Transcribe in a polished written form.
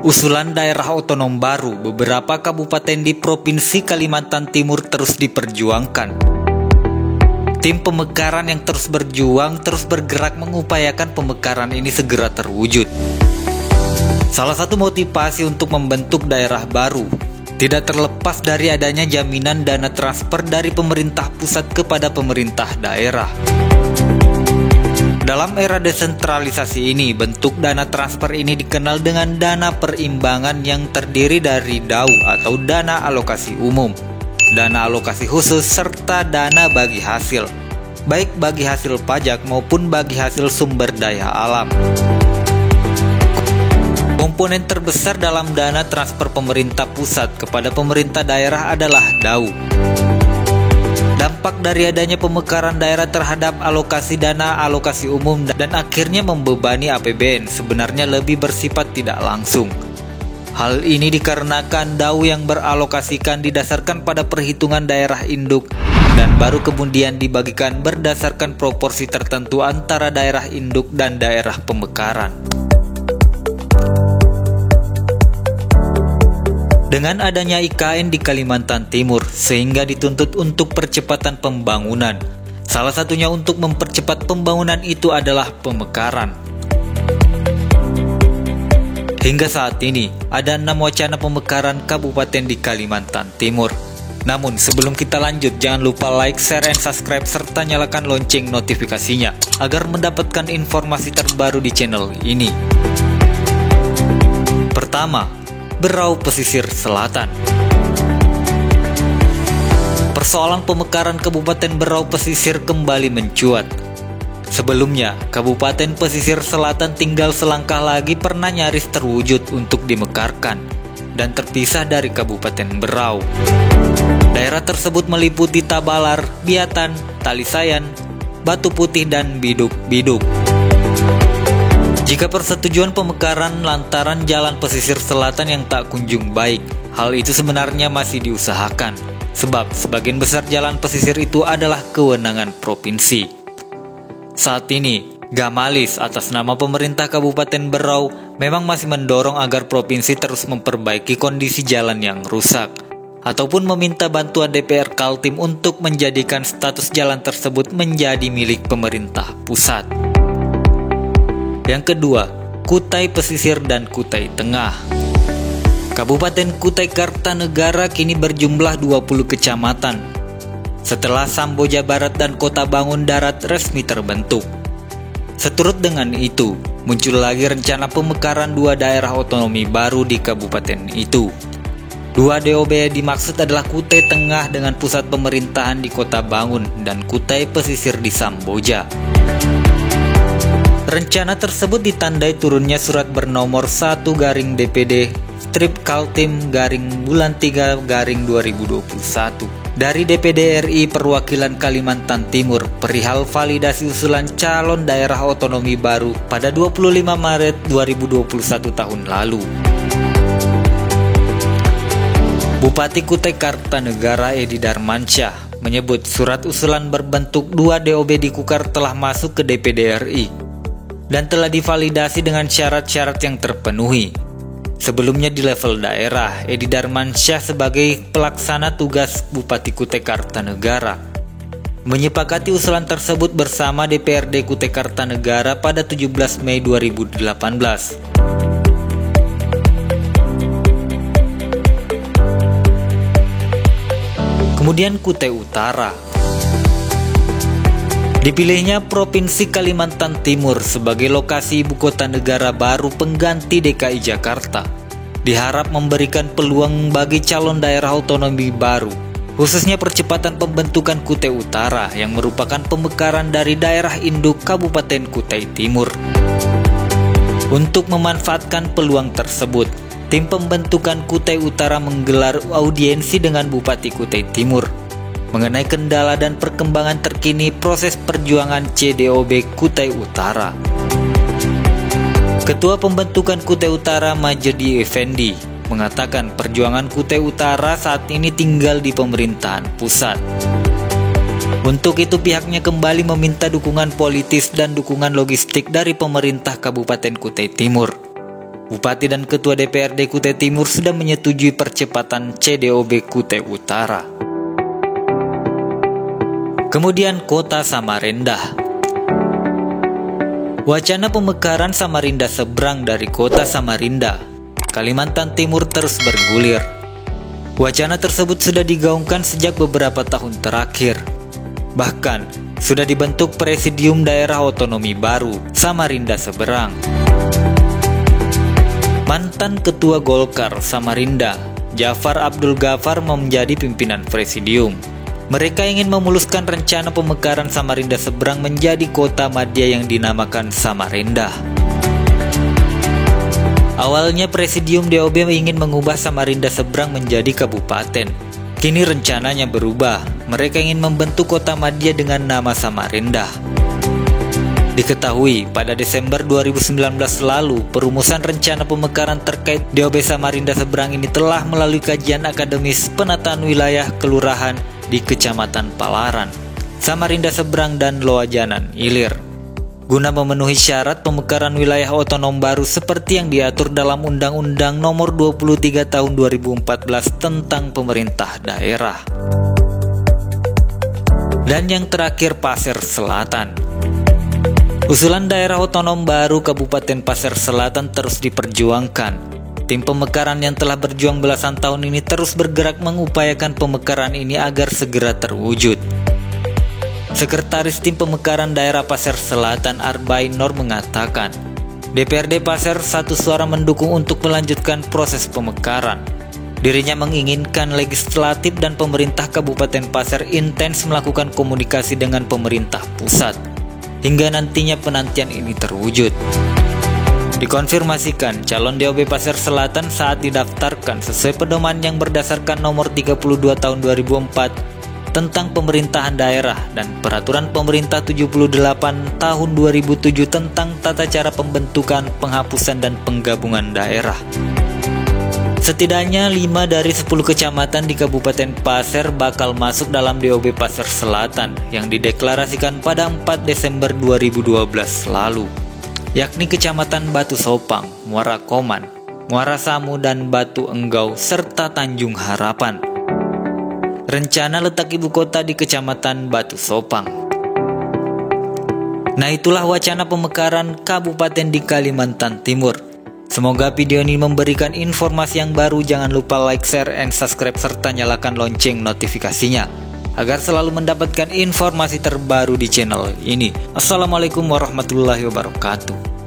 Usulan daerah otonom baru beberapa kabupaten di Provinsi Kalimantan Timur terus diperjuangkan. Tim pemekaran yang terus berjuang terus bergerak mengupayakan pemekaran ini segera terwujud. Salah satu motivasi untuk membentuk daerah baru tidak terlepas dari adanya jaminan dana transfer dari pemerintah pusat kepada pemerintah daerah. Dalam era desentralisasi ini, bentuk dana transfer ini dikenal dengan dana perimbangan yang terdiri dari DAU atau dana alokasi umum, dana alokasi khusus, serta dana bagi hasil, baik bagi hasil pajak maupun bagi hasil sumber daya alam. Komponen terbesar dalam dana transfer pemerintah pusat kepada pemerintah daerah adalah DAU. Dampak dari adanya pemekaran daerah terhadap alokasi dana alokasi umum dan akhirnya membebani APBN sebenarnya lebih bersifat tidak langsung. Hal ini dikarenakan DAU yang beralokasikan didasarkan pada perhitungan daerah induk dan baru kemudian dibagikan berdasarkan proporsi tertentu antara daerah induk dan daerah pemekaran. Dengan adanya IKN di Kalimantan Timur, sehingga dituntut untuk percepatan pembangunan. Salah satunya untuk mempercepat pembangunan itu adalah pemekaran. Hingga saat ini, ada 6 wacana pemekaran kabupaten di Kalimantan Timur. Namun, sebelum kita lanjut, jangan lupa like, share, and subscribe, serta nyalakan lonceng notifikasinya, agar mendapatkan informasi terbaru di channel ini. Pertama, Berau Pesisir Selatan. Persoalan pemekaran Kabupaten Berau Pesisir kembali mencuat. Sebelumnya, Kabupaten Pesisir Selatan tinggal selangkah lagi pernah nyaris terwujud untuk dimekarkan dan terpisah dari Kabupaten Berau. Daerah tersebut meliputi Tabalar, Biatan, Talisayan, Batu Putih, dan Biduk-Biduk. Jika persetujuan pemekaran lantaran jalan pesisir selatan yang tak kunjung baik, hal itu sebenarnya masih diusahakan, sebab sebagian besar jalan pesisir itu adalah kewenangan provinsi. Saat ini, Gamalis atas nama pemerintah Kabupaten Berau memang masih mendorong agar provinsi terus memperbaiki kondisi jalan yang rusak, ataupun meminta bantuan DPR Kaltim untuk menjadikan status jalan tersebut menjadi milik pemerintah pusat. Yang kedua, Kutai Pesisir dan Kutai Tengah. Kabupaten Kutai Kartanegara kini berjumlah 20 kecamatan. Setelah Samboja Barat dan Kota Bangun Darat resmi terbentuk. Seturut dengan itu, muncul lagi rencana pemekaran 2 daerah otonomi baru di kabupaten itu. 2 DOB dimaksud adalah Kutai Tengah dengan pusat pemerintahan di Kota Bangun dan Kutai Pesisir di Samboja. Rencana tersebut ditandai turunnya surat bernomor 1/DPD strip Kaltim bulan 3/2021 dari DPD RI Perwakilan Kalimantan Timur perihal validasi usulan calon daerah otonomi baru pada 25 Maret 2021 tahun lalu. Bupati Kutai Kartanegara Edi Darmansyah menyebut surat usulan berbentuk 2 DOB di Kukar telah masuk ke DPD RI dan telah divalidasi dengan syarat-syarat yang terpenuhi. Sebelumnya di level daerah, Edi Darmansyah sebagai pelaksana tugas Bupati Kutai Kartanegara menyepakati usulan tersebut bersama DPRD Kutai Kartanegara pada 17 Mei 2018. Kemudian Kutai Utara. Dipilihnya Provinsi Kalimantan Timur sebagai lokasi ibu kota negara baru pengganti DKI Jakarta diharap memberikan peluang bagi calon daerah otonomi baru, khususnya percepatan pembentukan Kutai Utara yang merupakan pemekaran dari daerah induk Kabupaten Kutai Timur. Untuk memanfaatkan peluang tersebut, tim pembentukan Kutai Utara menggelar audiensi dengan Bupati Kutai Timur mengenai kendala dan perkembangan terkini proses perjuangan CDOB Kutai Utara. Ketua Pembentukan Kutai Utara Majdi Effendi mengatakan perjuangan Kutai Utara saat ini tinggal di pemerintahan pusat. Untuk itu pihaknya kembali meminta dukungan politis dan dukungan logistik dari pemerintah Kabupaten Kutai Timur. Bupati dan Ketua DPRD Kutai Timur sudah menyetujui percepatan CDOB Kutai Utara. Kemudian Kota Samarinda. Wacana pemekaran Samarinda seberang dari Kota Samarinda, Kalimantan Timur terus bergulir. Wacana tersebut sudah digaungkan sejak beberapa tahun terakhir. Bahkan, sudah dibentuk Presidium Daerah Otonomi Baru Samarinda Seberang. Mantan Ketua Golkar Samarinda, Jafar Abdul Ghaffar menjadi pimpinan Presidium. Mereka ingin memuluskan rencana pemekaran Samarinda Seberang menjadi kota madya yang dinamakan Samarinda. Awalnya Presidium DOB ingin mengubah Samarinda Seberang menjadi kabupaten. Kini rencananya berubah. Mereka ingin membentuk kota madya dengan nama Samarinda. Diketahui, pada Desember 2019 lalu, perumusan rencana pemekaran terkait DOB Samarinda Seberang ini telah melalui kajian akademis penataan wilayah kelurahan di Kecamatan Palaran, Samarinda Seberang dan Loajanan Ilir, guna memenuhi syarat pemekaran wilayah otonom baru seperti yang diatur dalam Undang-Undang Nomor 23 Tahun 2014 tentang Pemerintah Daerah. Dan yang terakhir, Pasir Selatan. Usulan daerah otonom baru Kabupaten Pasir Selatan terus diperjuangkan. Tim pemekaran yang telah berjuang belasan tahun ini terus bergerak mengupayakan pemekaran ini agar segera terwujud. Sekretaris Tim Pemekaran Daerah Pasir Selatan Arbain Nur mengatakan, DPRD Pasir satu suara mendukung untuk melanjutkan proses pemekaran. Dirinya menginginkan legislatif dan pemerintah Kabupaten Pasir intens melakukan komunikasi dengan pemerintah pusat, hingga nantinya penantian ini terwujud. Dikonfirmasikan, calon DOB Pasir Selatan saat didaftarkan sesuai pedoman yang berdasarkan nomor 32 tahun 2004 tentang pemerintahan daerah dan peraturan pemerintah 78 tahun 2007 tentang tata cara pembentukan, penghapusan dan penggabungan daerah. Setidaknya 5 dari 10 kecamatan di Kabupaten Pasir bakal masuk dalam DOB Pasir Selatan yang dideklarasikan pada 4 Desember 2012 lalu, yakni Kecamatan Batu Sopang, Muara Koman, Muara Samu dan Batu Enggau serta Tanjung Harapan. Rencana letak ibu kota di Kecamatan Batu Sopang. Nah, itulah wacana pemekaran kabupaten di Kalimantan Timur. Semoga video ini memberikan informasi yang baru. Jangan lupa like, share, and subscribe serta nyalakan lonceng notifikasinya agar selalu mendapatkan informasi terbaru di channel ini. Assalamualaikum warahmatullahi wabarakatuh.